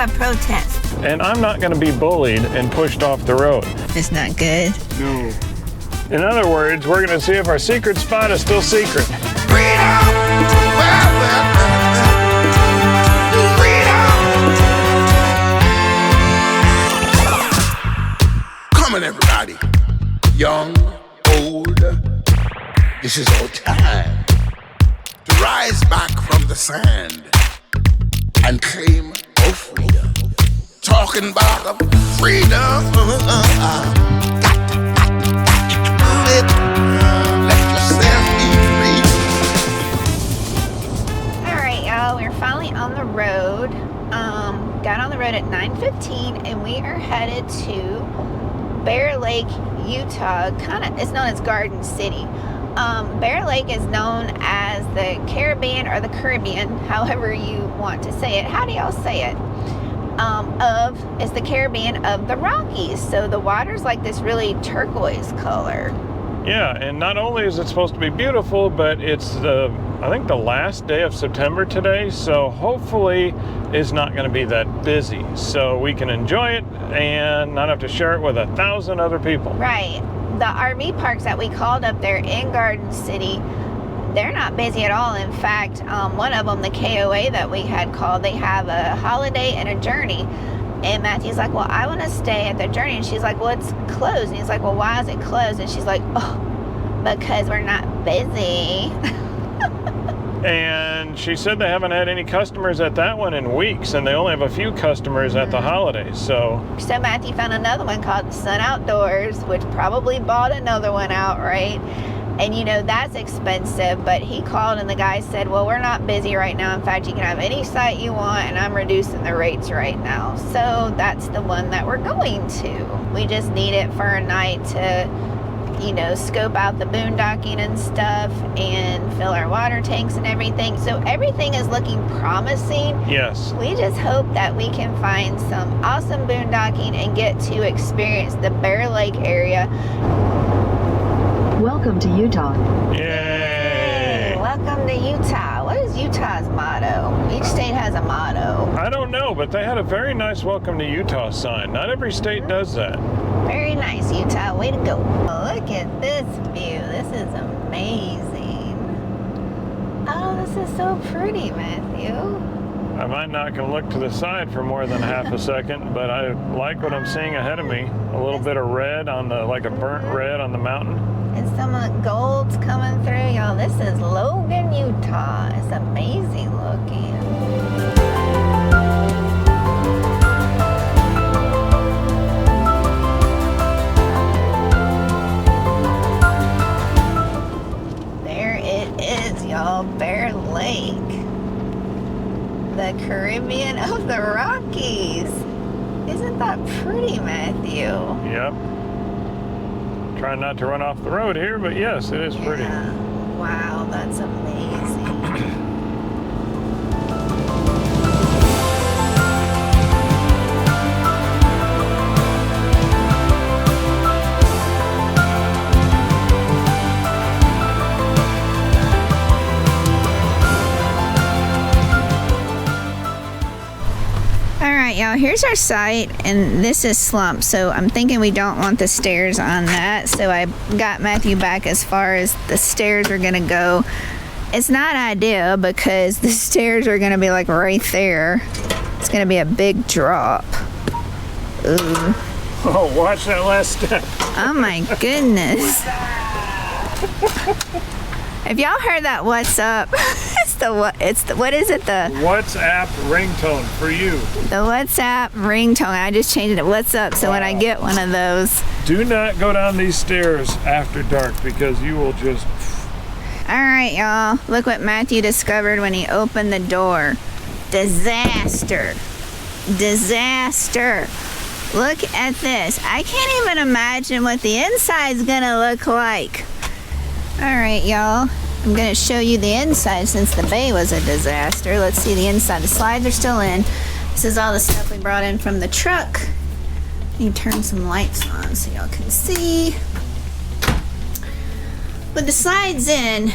a protest. And I'm not going to be bullied and pushed off the road. It's not good. No. In other words, we're going to see if our secret spot is still secret. Come on, everybody. Young, old, this is our time to rise back from the sand and claim our freedom. Talking about the freedom. Got to do it. Let yourself be free. All right, y'all, we're finally on the road. Got on the road at 9:15, and we are headed to Bear Lake, Utah. It's known as Garden City. Bear Lake is known as the Caribbean or the Caribbean, however you want to say it. How do y'all say it? It's the Caribbean of the Rockies. So the water's like this really turquoise color. Yeah, and not only is it supposed to be beautiful, but it's I think the last day of September today, so hopefully it's not going to be that busy, so we can enjoy it and not have to share it with 1,000 other people. Right. The RV parks that we called up there in Garden City, they're not busy at all. In fact, one of them, the KOA that we had called, they have a holiday and a journey. And Matthew's like, well, I want to stay at the journey. And she's like, well, it's closed. And he's like, well, why is it closed? And she's like, oh, because we're not busy. And she said they haven't had any customers at that one in weeks, and they only have a few customers at the holidays, so Matthew found another one called Sun Outdoors, which probably bought another one out, right? And you know, that's expensive, but he called and the guy said, well, we're not busy right now. In fact, you can have any site you want, and I'm reducing the rates right now. So that's the one that we're going to. We just need it for a night to, you know, scope out the boondocking and stuff and fill our water tanks and everything. So everything is looking promising. yes. We just hope that we can find some awesome boondocking and get to experience the Bear Lake area. Welcome to Utah. Yay! Welcome to Utah. What is Utah's motto? Each state has a motto. I don't know, but they had a very nice Welcome to Utah sign. Not every state does that. Very nice, Utah. Way to go. Look at this view. This is amazing. Oh, this is so pretty, Matthew. I might not can look to the side for more than half a second, but I like what I'm seeing ahead of me. A little bit of red on the, like a burnt red on the mountain. And some of the gold's coming through, y'all. This is Logan, Utah. It's amazing looking. There it is, y'all. Bear Lake. The Caribbean of the Rockies. Isn't that pretty, Matthew? Yep. Trying not to run off the road here, but yes, it is pretty. Yeah. Wow, that's amazing. Alright, y'all, here's our site, and this is slumped, so I'm thinking we don't want the stairs on that, so I got Matthew back as far as the stairs are gonna go. It's not ideal because the stairs are gonna be like right there. It's gonna be a big drop. Ooh. Oh, watch that last step. Oh my goodness. Have y'all heard that what's up? What is it? The WhatsApp ringtone for you. The WhatsApp ringtone. I just changed it to what's up, so when I get one of those. Do not go down these stairs after dark because you will just... Alright, y'all. Look what Matthew discovered when he opened the door. Disaster. Disaster. Look at this. I can't even imagine what the inside's gonna look like. Alright, y'all. I'm gonna show you the inside since the bay was a disaster. Let's see the inside. The slides are still in. This is all the stuff we brought in from the truck. You turn some lights on so y'all can see. With the slides in,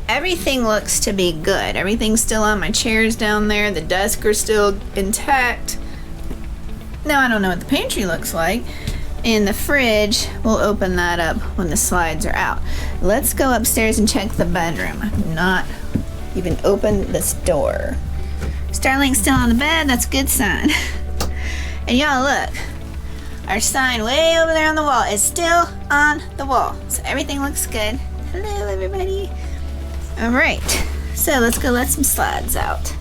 everything looks to be good. Everything's still on. My chairs down there. The desks are still intact. Now I don't know what the pantry looks like. And the fridge, we'll open that up when the slides are out. Let's go upstairs and check the bedroom. I've not even opened this door. Starlink's still on the bed, that's a good sign. And y'all look, our sign way over there on the wall is still on the wall. So everything looks good. Hello everybody. All right, so let's go let some slides out.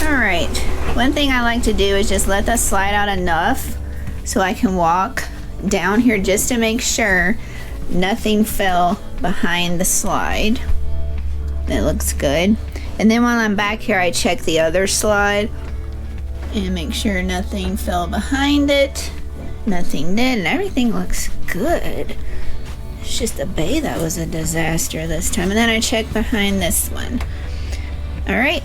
All right, one thing I like to do is just let that slide out enough so I can walk down here just to make sure nothing fell behind the slide. That looks good. And then while I'm back here, I check the other slide and make sure nothing fell behind it. Nothing did, and everything looks good. It's just the bay that was a disaster this time. And then I check behind this one. All right,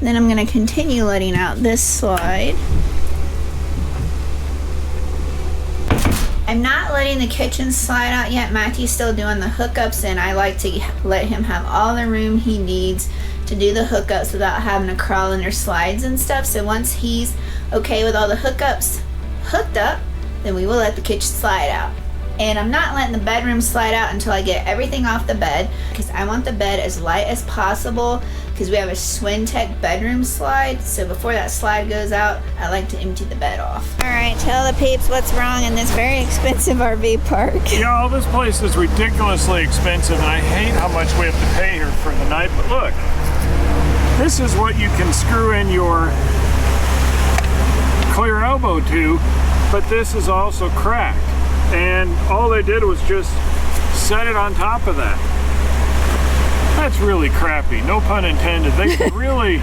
then I'm gonna continue letting out this slide. I'm not letting the kitchen slide out yet. Matthew's still doing the hookups, and I like to let him have all the room he needs to do the hookups without having to crawl under slides and stuff. So once he's okay with all the hookups hooked up, then we will let the kitchen slide out. And I'm not letting the bedroom slide out until I get everything off the bed, because I want the bed as light as possible, because we have a Swintech bedroom slide. So before that slide goes out, I like to empty the bed off. All right, tell the peeps what's wrong in this very expensive RV park. Y'all, this place is ridiculously expensive, and I hate how much we have to pay here for the night. But look, this is what you can screw in your clear elbow to, but this is also cracked. And all they did was just set it on top of that. That's really crappy, no pun intended. They really,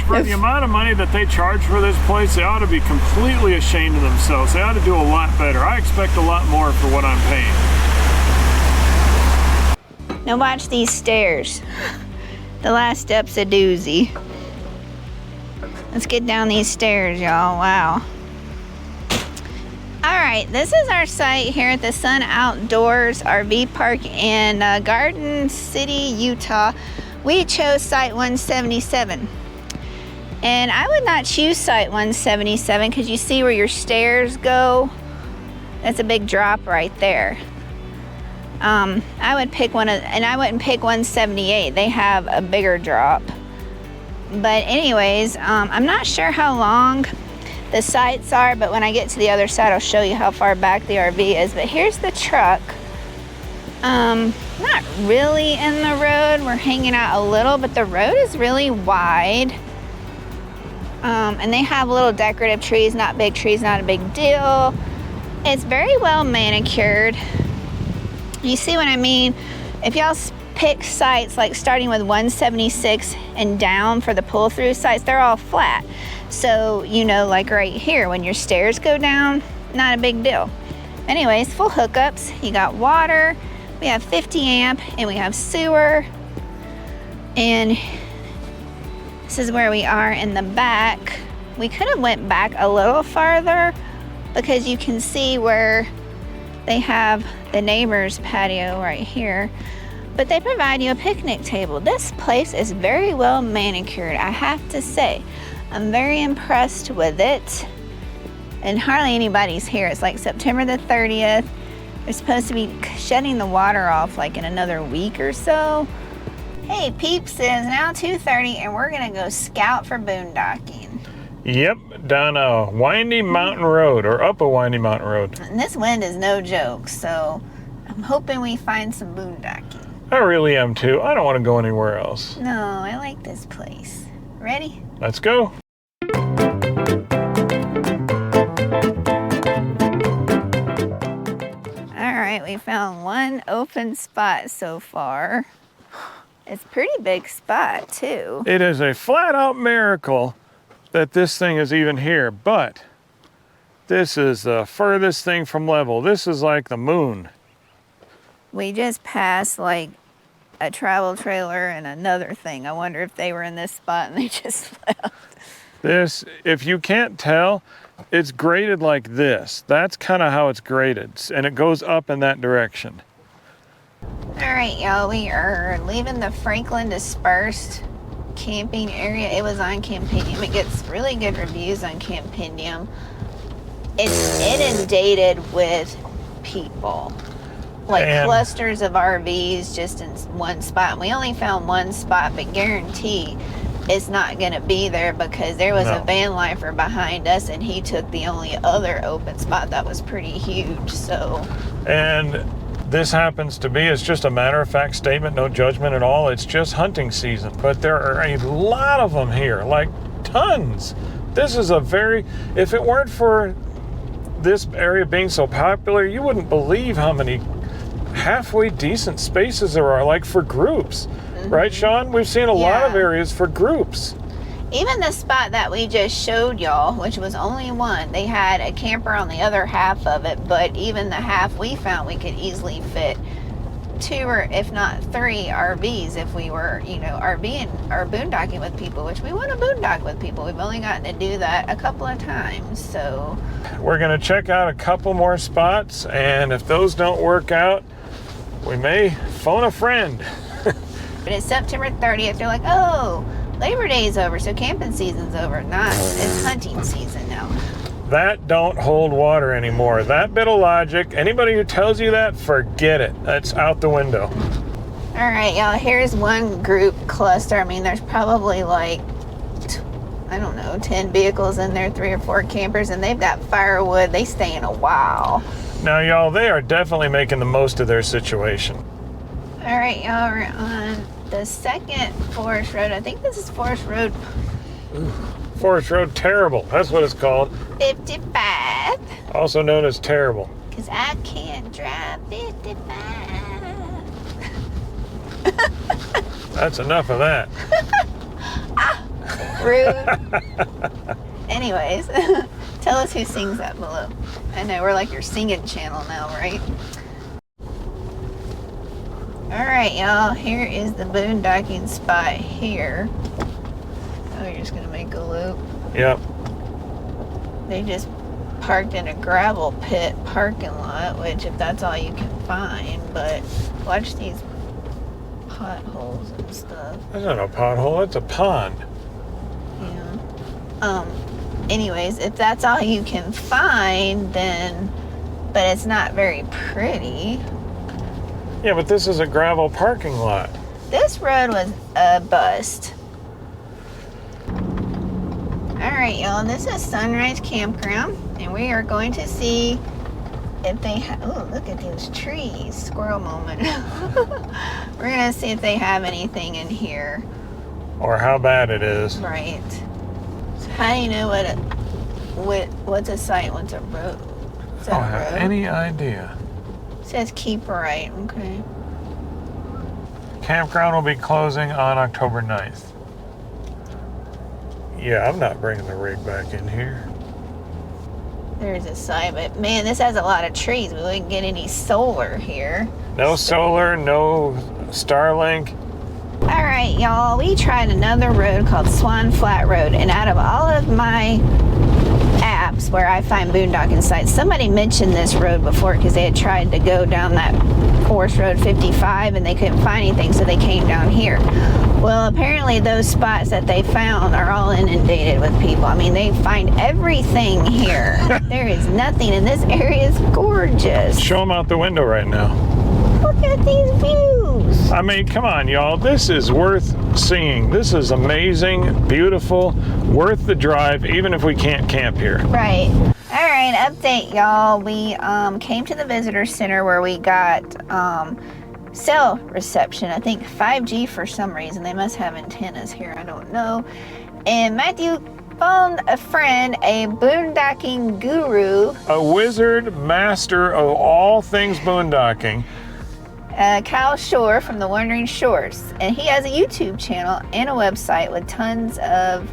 for the amount of money that they charge for this place, they ought to be completely ashamed of themselves. They ought to do a lot better. I expect a lot more for what I'm paying. Now watch these stairs. The last step's a doozy. Let's get down these stairs, y'all. Wow. All right, this is our site here at the Sun Outdoors RV Park in Garden City, Utah. We chose site 177. And I would not choose site 177 because you see where your stairs go? That's a big drop right there. I would pick and I wouldn't pick 178. They have a bigger drop. But anyways, I'm not sure how long the sites are, but when I get to the other side, I'll show you how far back the RV is. But here's the truck. Not really in the road. We're hanging out a little, but the road is really wide. And they have little decorative trees, not big trees, not a big deal. It's very well manicured. You see what I mean? If y'all pick sites like starting with 176 and down for the pull-through sites, they're all flat. So, you know, like right here, when your stairs go down, not a big deal. Anyways, full hookups. You got water, we have 50 amp, and we have sewer. And this is where we are in the back. We could have went back a little farther because you can see where they have the neighbor's patio right here. But they provide you a picnic table. This place is very well manicured, I have to say. I'm very impressed with it. And hardly anybody's here. It's like September the 30th. They're supposed to be shutting the water off like in another week or so. Hey peeps, it is now 2:30 and we're gonna go scout for boondocking. Yep, down a windy mountain road, or up a windy mountain road. And this wind is no joke, so I'm hoping we find some boondocking. I really am too. I don't want to go anywhere else. No, I like this place. Ready? Let's go. All right, we found one open spot so far. It's a pretty big spot too. It is a flat out miracle that this thing is even here, but this is the furthest thing from level. This is like the moon. We just passed like a travel trailer and another thing. I wonder if they were in this spot and they just left. This, if you can't tell, it's graded like this. That's kind of how it's graded, and it goes up in that direction. All right, y'all, we are leaving the Franklin Dispersed camping area. It was on Campidium. It gets really good reviews on Campidium. It's inundated with people. Like clusters of RVs just in one spot. And we only found one spot, but guarantee it's not going to be there because there was a van lifer behind us and he took the only other open spot that was pretty huge. So, and this happens to be, it's just a matter of fact statement, no judgment at all. It's just hunting season, but there are a lot of them here, like tons. This is a very, if it weren't for this area being so popular, you wouldn't believe how many halfway decent spaces there are, like for groups. Right, Sean? We've seen a lot of areas for groups. Even the spot that we just showed y'all, which was only one, they had a camper on the other half of it, but even the half we found, we could easily fit 2 or if not 3 RVs if we were, you know, RVing or boondocking with people, which we want to boondock with people. We've only gotten to do that a couple of times, so. We're going to check out a couple more spots, and if those don't work out, we may phone a friend. But it's September 30th. They're like, oh, Labor Day's over, so camping season's over. Not, it's hunting season now. That don't hold water anymore. That bit of logic, anybody who tells you that, forget it. That's out the window. All right, y'all, here's one group cluster. I mean, there's probably like, I don't know, 10 vehicles in there, 3 or 4 campers, and they've got firewood. They stay in a while. Now, y'all, they are definitely making the most of their situation. All right, y'all, we're on the second Forest Road. I think this is Forest Road. Ooh, Forest Road Terrible. That's what it's called. 55. Also known as Terrible. Because I can't drive 55. That's enough of that. Rude. Anyways, tell us who sings that below. I know, we're like your singing channel now, right? Alright, y'all, here is the boondocking spot here. Oh, you're just gonna make a loop. Yep. They just parked in a gravel pit parking lot, which if that's all you can find, but watch these potholes and stuff. That's not a pothole, that's a pond. Yeah. Anyways, if that's all you can find, then, but it's not very pretty. Yeah, but this is a gravel parking lot. This road was a bust. Alright, y'all, this is Sunrise Campground, and we are going to see if they have, oh, look at those trees, squirrel moment. We're going to see if they have anything in here. Or how bad it is. Right. So how do you know what's a site, what's a road? Is that I don't a have road? any idea. It says keep right, okay. Campground will be closing on October 9th. Yeah, I'm not bringing the rig back in here. There's a site, but man, this has a lot of trees. We wouldn't get any solar here. No solar, no Starlink. All right, y'all, we tried another road called Swan Flat Road, and out of all of my apps where I find boondocking sites, somebody mentioned this road before because they had tried to go down that Forest Road 55 and they couldn't find anything, so they came down here. Well, apparently those spots that they found are all inundated with people. I mean, they find everything here. There is nothing, and this area is gorgeous. Show them out the window right now. Look at these views. I mean, come on, y'all. This is worth seeing. This is amazing, beautiful, worth the drive, even if we can't camp here. Right. All right, update, y'all. We came to the visitor center where we got cell reception. I think 5G for some reason. They must have antennas here. I don't know. And Matthew phoned a friend, a boondocking guru. A wizard master of all things boondocking. Kyle Shore from the Wandering Shores. And he has a YouTube channel and a website with tons of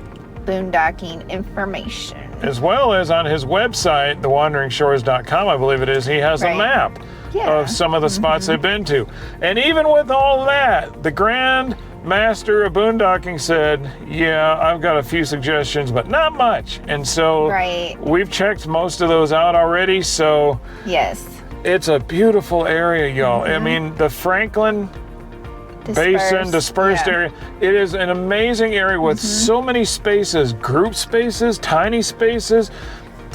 boondocking information. As well as on his website, thewanderingshores.com, I believe it is, he has a map of some of the spots they've been to. And even with all that, the Grand Master of Boondocking said, yeah, I've got a few suggestions, but not much. And so we've checked most of those out already, so yes, it's a beautiful area, y'all. I mean, the Franklin basin, dispersed yeah. area. It is an amazing area with so many spaces, group spaces, tiny spaces.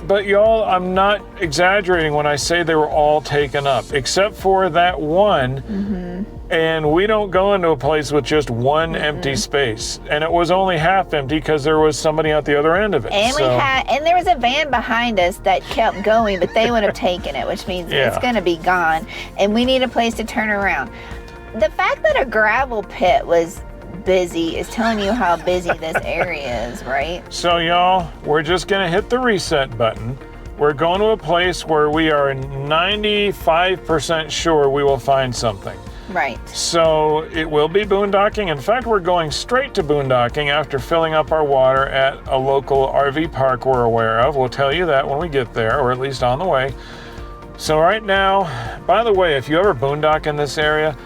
But y'all, I'm not exaggerating when I say they were all taken up, except for that one. And we don't go into a place with just one empty space. And it was only half empty because there was somebody at the other end of it. And and there was a van behind us that kept going, but they would have taken it, which means it's going to be gone. And we need a place to turn around. The fact that a gravel pit was busy is telling you how busy this area is, right? So y'all, we're just gonna hit the reset button. We're going to a place where we are 95% sure we will find something. Right. So it will be boondocking. In fact, we're going straight to boondocking after filling up our water at a local RV park we're aware of. We'll tell you that when we get there, or at least on the way. So right now, by the way, if you ever boondock in this area,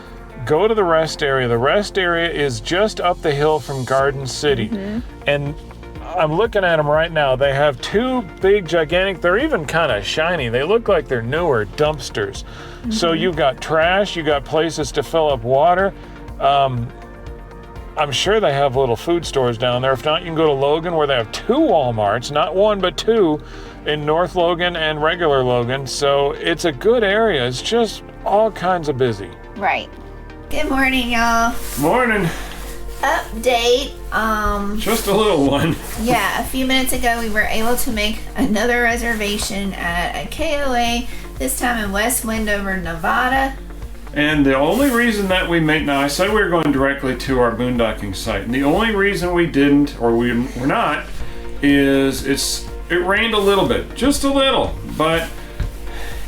go to the rest area. The rest area is just up the hill from Garden City. And I'm looking at them right now. They have two big, gigantic, they're even kind of shiny. They look like they're newer dumpsters. So you've got trash, you got places to fill up water. I'm sure they have little food stores down there. If not, you can go to Logan where they have two Walmarts, not one, but two in North Logan and regular Logan. So it's a good area. It's just all kinds of busy. Right. Good morning, y'all. Morning. Update. Just a little one. Yeah, a few minutes ago we were able to make another reservation at a KOA, this time in West Wendover, Nevada. And the only reason that we made, now I said we were going directly to our boondocking site, and the only reason we didn't, or we were not, is it rained a little bit, just a little, but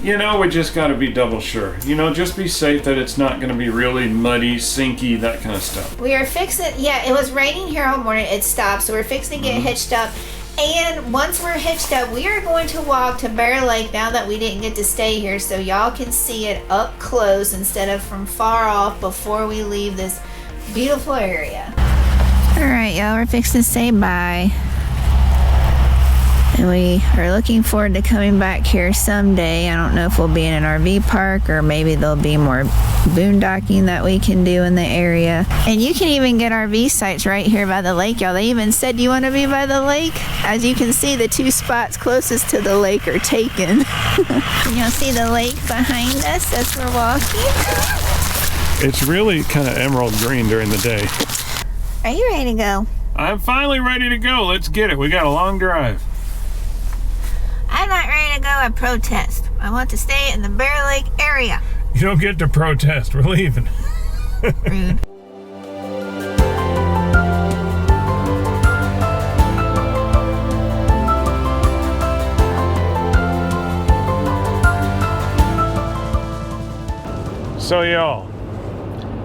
you know, we just got to be double sure. You know, just be safe that it's not going to be really muddy, sinky, that kind of stuff. We are fixing, it was raining here all morning. It stopped, so we're fixing to get hitched up. And once we're hitched up, we are going to walk to Bear Lake now that we didn't get to stay here, so y'all can see it up close instead of from far off before we leave this beautiful area. All right, y'all, we're fixing to say bye. And we are looking forward to coming back here someday. I don't know if we'll be in an RV park or maybe there'll be more boondocking that we can do in the area. And you can even get RV sites right here by the lake, y'all. They even said, do you want to be by the lake? As you can see, the two spots closest to the lake are taken. You'll see the lake behind us as we're walking. It's really kind of emerald green during the day. Are you ready to go? I'm finally ready to go. Let's get it. We got a long drive. I'm not ready to go. I protest. I want to stay in the Bear Lake area. You don't get to protest. We're leaving. Rude. So y'all,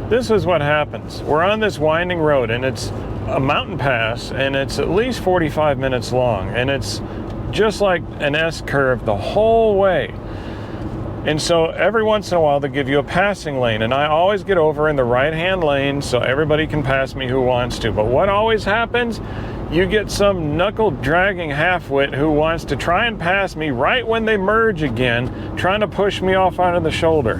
this is what happens. We're on this winding road and it's a mountain pass and it's at least 45 minutes long and it's just like an S-curve the whole way. And so every once in a while they give you a passing lane and I always get over in the right-hand lane so everybody can pass me who wants to. But what always happens, you get some knuckle-dragging half-wit who wants to try and pass me right when they merge again, trying to push me off onto the shoulder.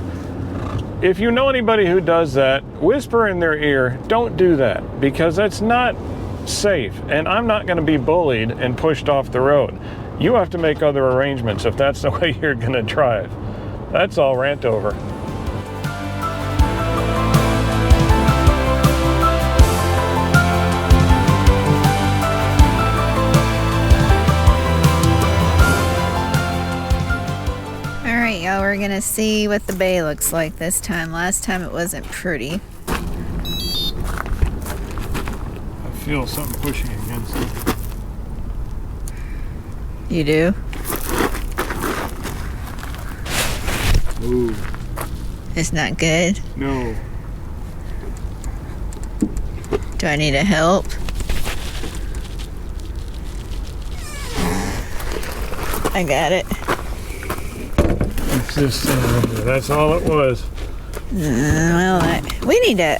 If you know anybody who does that, whisper in their ear, don't do that, because that's not safe, and I'm not going to be bullied and pushed off the road. You have to make other arrangements if that's the way you're going to drive. That's all, rant over. Alright, y'all, we're gonna see what the bay looks like this time. Last time it wasn't pretty. I feel something pushing against it. You do? Ooh. It's not good? No. Do I need a help? I got it. It's just, that's all it was. We need to,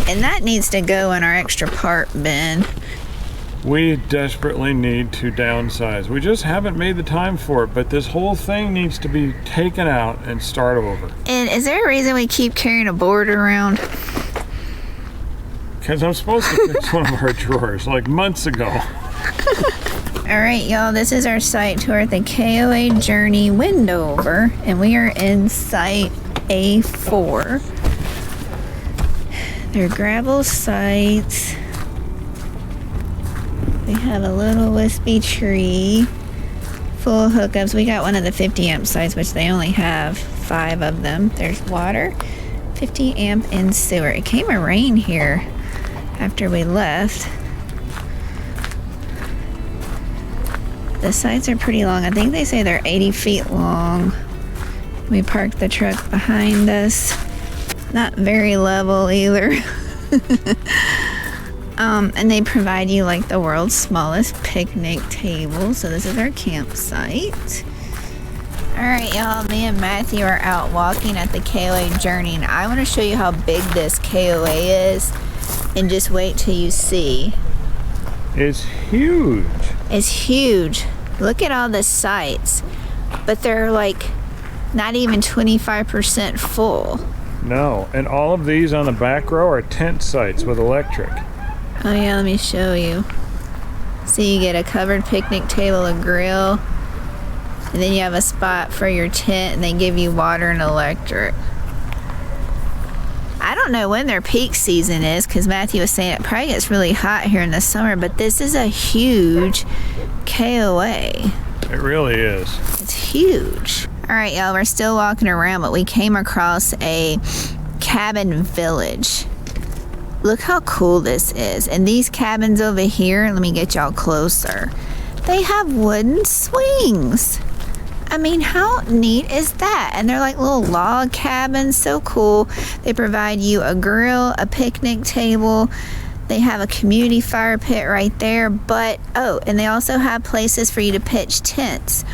and that needs to go in our extra part bin. We desperately need to downsize. We just haven't made the time for it, but this whole thing needs to be taken out and start over. And is there a reason we keep carrying a board around? Because I'm supposed to fix one of our drawers like months ago. All right, y'all, this is our site tour at the KOA Journey Wendover, and we are in site A4. They're gravel sites. We have a little wispy tree, full hookups. We got one of the 50 amp sites, which they only have 5 of them. There's water, 50 amp, and sewer. It came a rain here after we left. The sites are pretty long. I think they say they're 80 feet long. We parked the truck behind us. Not very level either. And they provide you like the world's smallest picnic table. So this is our campsite. All right, y'all, me and Matthew are out walking at the KOA Journey, and I want to show you how big this KOA is, and just wait till you see. It's huge. It's huge. Look at all the sites, but they're like not even 25% full. No, and all of these on the back row are tent sites with electric. Oh yeah, let me show you. So you get a covered picnic table, a grill, and then you have a spot for your tent, and they give you water and electric. I don't know when their peak season is, because Matthew was saying it probably gets really hot here in the summer, but this is a huge KOA. It really is. It's huge. All right, y'all, we're still walking around, but we came across a cabin village. Look how cool this is. And these cabins over here, let me get y'all closer. They have wooden swings. I mean, how neat is that? And they're like little log cabins, so cool. They provide you a grill, a picnic table. They have a community fire pit right there. But, oh, and they also have places for you to pitch tents.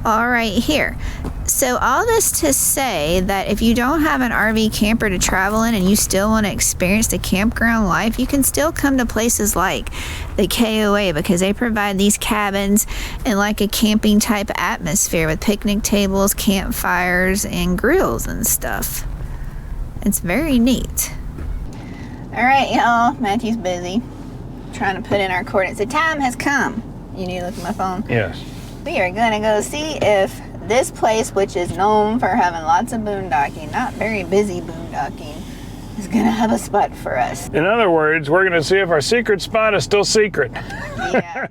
All right here. So all this to say that if you don't have an RV camper to travel in and you still want to experience the campground life, you can still come to places like the KOA, because they provide these cabins in like a camping type atmosphere with picnic tables, campfires, and grills and stuff. It's very neat. All right, y'all, Matthew's busy trying to put in our coordinates. The time has come. You need to look at my phone? Yes. We are going to go see if this place, which is known for having lots of boondocking, not very busy boondocking, is going to have a spot for us. In other words, we're going to see if our secret spot is still secret. Yeah.